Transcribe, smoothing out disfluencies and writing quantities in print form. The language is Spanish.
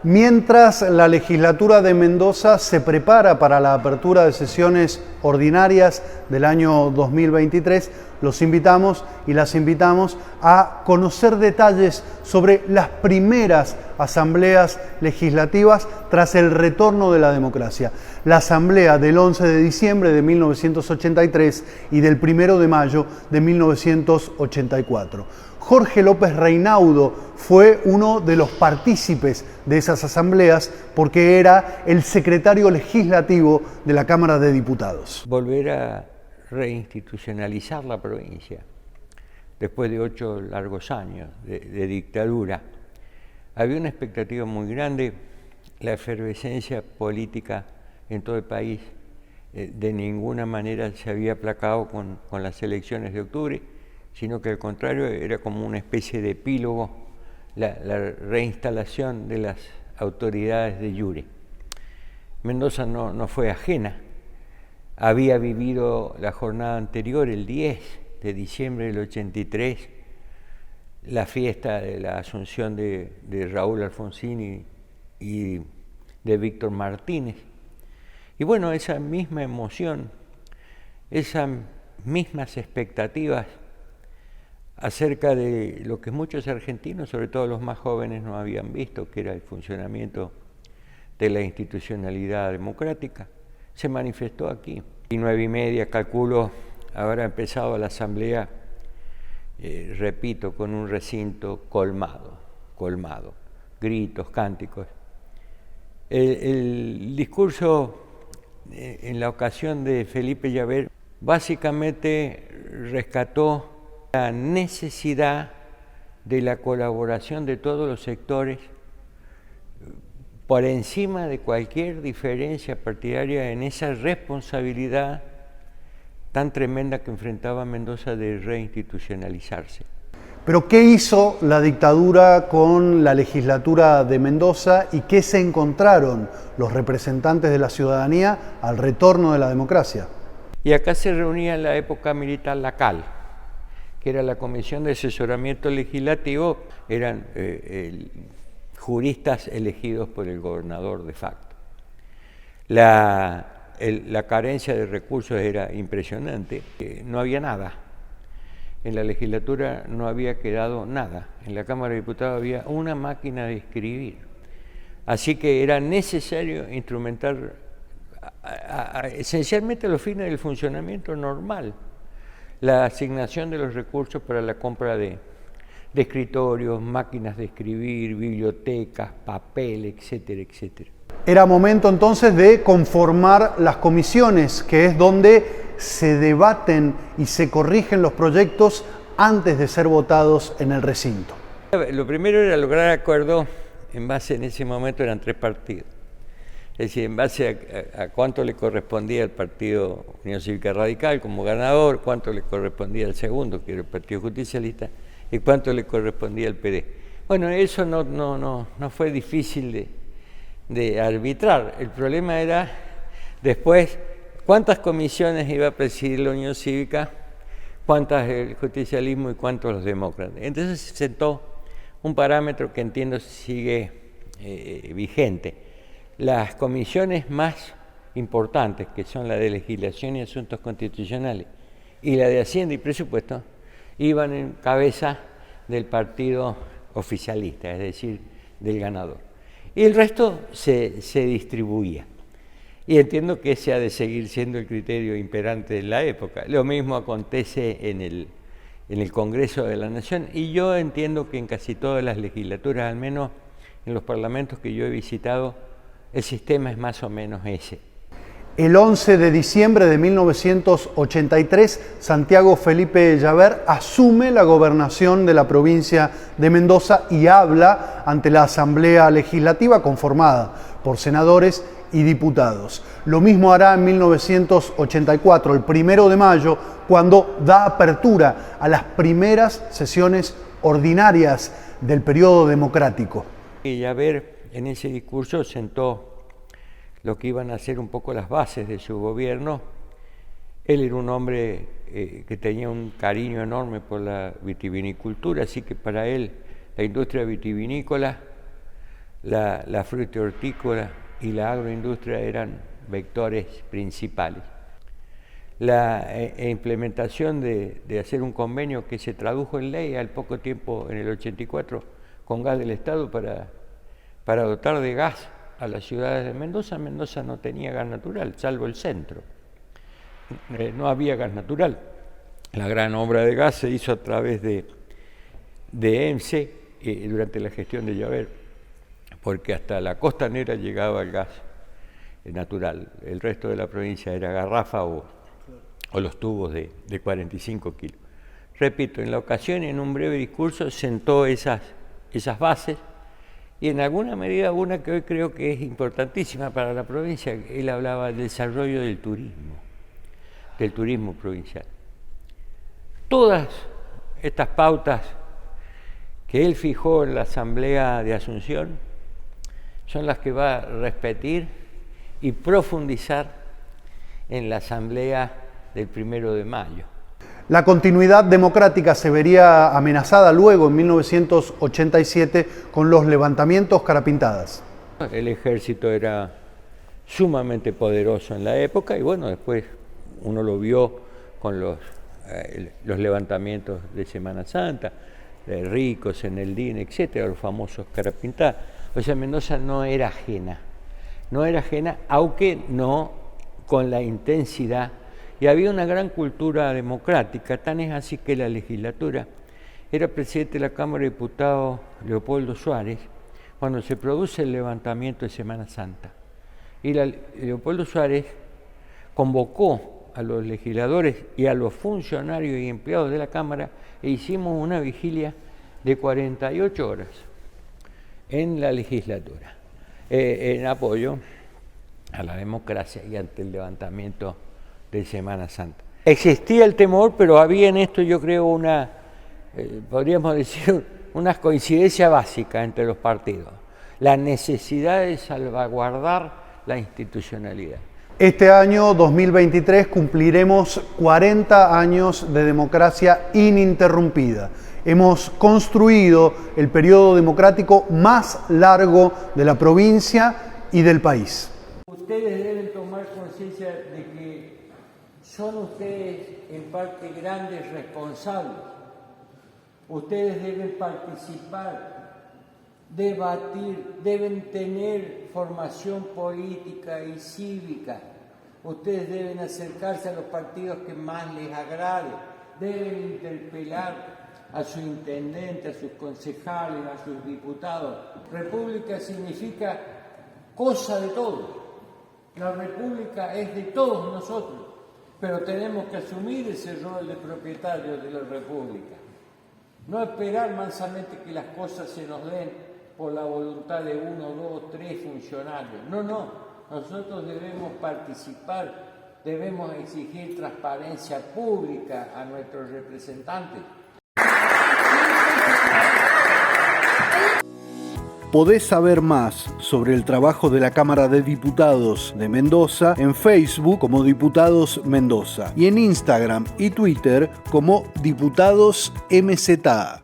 Mientras la legislatura de Mendoza se prepara para la apertura de sesiones ordinarias del año 2023, los invitamos y las invitamos a conocer detalles sobre las primeras asambleas legislativas tras el retorno de la democracia. La asamblea del 11 de diciembre de 1983 y del 1 de mayo de 1984. Jorge López Reinaudo fue uno de los partícipes de esas asambleas porque era el secretario legislativo de la Cámara de Diputados. Volver a reinstitucionalizar la provincia después de 8 largos años de dictadura. Había una expectativa muy grande, la efervescencia política en todo el país de ninguna manera se había aplacado con las elecciones de octubre, sino que al contrario era como una especie de epílogo, la reinstalación de las autoridades de jure. Mendoza no fue ajena, había vivido la jornada anterior, el 10 de diciembre del 83, la fiesta de la asunción de Raúl Alfonsín y de Víctor Martínez. Y bueno, esa misma emoción, esas mismas expectativas acerca de lo que muchos argentinos, sobre todo los más jóvenes, no habían visto, que era el funcionamiento de la institucionalidad democrática, se manifestó aquí. Y 9:30, calculo, habrá empezado la asamblea, repito, con un recinto colmado, gritos, cánticos. El discurso en la ocasión de Felipe Llaver básicamente rescató la necesidad de la colaboración de todos los sectores por encima de cualquier diferencia partidaria en esa responsabilidad tan tremenda que enfrentaba Mendoza de reinstitucionalizarse. Pero ¿qué hizo la dictadura con la legislatura de Mendoza y qué se encontraron los representantes de la ciudadanía al retorno de la democracia? Y acá se reunía en la época militar la CAL, que era la Comisión de Asesoramiento Legislativo, eran juristas elegidos por el gobernador de facto. La carencia de recursos era impresionante, no había nada. En la legislatura no había quedado nada. En la Cámara de Diputados había una máquina de escribir. Así que era necesario instrumentar esencialmente a los fines del funcionamiento normal la asignación de los recursos para la compra de escritorios, máquinas de escribir, bibliotecas, papel, etcétera, etcétera. Era momento entonces de conformar las comisiones, que es donde se debaten y se corrigen los proyectos antes de ser votados en el recinto. Lo primero era lograr acuerdo en base, en ese momento eran 3 partidos. Es decir, en base a cuánto le correspondía al Partido Unión Cívica Radical como ganador, cuánto le correspondía al segundo, que era el Partido Justicialista, y cuánto le correspondía al PD. Bueno, eso no fue difícil de arbitrar. El problema era después cuántas comisiones iba a presidir la Unión Cívica, cuántas el justicialismo y cuántos los demócratas. Entonces se sentó un parámetro que entiendo sigue vigente. Las comisiones más importantes, que son la de Legislación y Asuntos Constitucionales y la de Hacienda y Presupuesto, iban en cabeza del partido oficialista, es decir, del ganador. Y el resto se distribuía. Y entiendo que ese ha de seguir siendo el criterio imperante de la época. Lo mismo acontece en el Congreso de la Nación, y yo entiendo que en casi todas las legislaturas, al menos en los parlamentos que yo he visitado, el sistema es más o menos ese. El 11 de diciembre de 1983, Santiago Felipe Llaver asume la gobernación de la provincia de Mendoza y habla ante la Asamblea Legislativa conformada por senadores y diputados. Lo mismo hará en 1984, el 1 de mayo, cuando da apertura a las primeras sesiones ordinarias del periodo democrático. Y Llaver en ese discurso sentó lo que iban a ser un poco las bases de su gobierno. Él era un hombre que tenía un cariño enorme por la vitivinicultura, así que para él la industria vitivinícola la fruta hortícola y la agroindustria eran vectores principales. La implementación de hacer un convenio que se tradujo en ley al poco tiempo, en el 84, con Gas del Estado para dotar de gas a las ciudades de Mendoza. Mendoza no tenía gas natural, salvo el centro. No había gas natural. La gran obra de gas se hizo a través de EMSE durante la gestión de Llaver, porque hasta la costanera llegaba el gas natural. El resto de la provincia era garrafa o los tubos de 45 kilos. Repito, en la ocasión, en un breve discurso, sentó esas bases y en alguna medida una que hoy creo que es importantísima para la provincia. Él hablaba del desarrollo del turismo provincial. Todas estas pautas que él fijó en la Asamblea de Asunción son las que va a repetir y profundizar en la Asamblea del 1 de mayo. La continuidad democrática se vería amenazada luego, en 1987, con los levantamientos Carapintadas. El ejército era sumamente poderoso en la época y bueno, después uno lo vio con los levantamientos de Semana Santa, de Ricos, en el DIN, etcétera, los famosos Carapintadas. O sea, Mendoza no era ajena, aunque no con la intensidad. Y había una gran cultura democrática, tan es así que la legislatura, era presidente de la Cámara de Diputados Leopoldo Suárez, cuando se produce el levantamiento de Semana Santa. Y Leopoldo Suárez convocó a los legisladores y a los funcionarios y empleados de la Cámara e hicimos una vigilia de 48 horas en la legislatura, en apoyo a la democracia y ante el levantamiento de Semana Santa. Existía el temor, pero había en esto, yo creo, podríamos decir, una coincidencia básica entre los partidos: la necesidad de salvaguardar la institucionalidad. Este año 2023 cumpliremos 40 años de democracia ininterrumpida. Hemos construido el periodo democrático más largo de la provincia y del país. Ustedes deben tomar conciencia de que son ustedes en parte grandes responsables. Ustedes deben participar, debatir, deben tener formación política y cívica. Ustedes deben acercarse a los partidos que más les agrade, deben interpelar a su intendente, a sus concejales, a sus diputados. República significa cosa de todos. La república es de todos nosotros, pero tenemos que asumir ese rol de propietarios de la república. No esperar mansamente que las cosas se nos den por la voluntad de 1, 2, 3 funcionarios. No. Nosotros debemos participar, debemos exigir transparencia pública a nuestros representantes. Podés saber más sobre el trabajo de la Cámara de Diputados de Mendoza en Facebook como Diputados Mendoza y en Instagram y Twitter como Diputados MZA.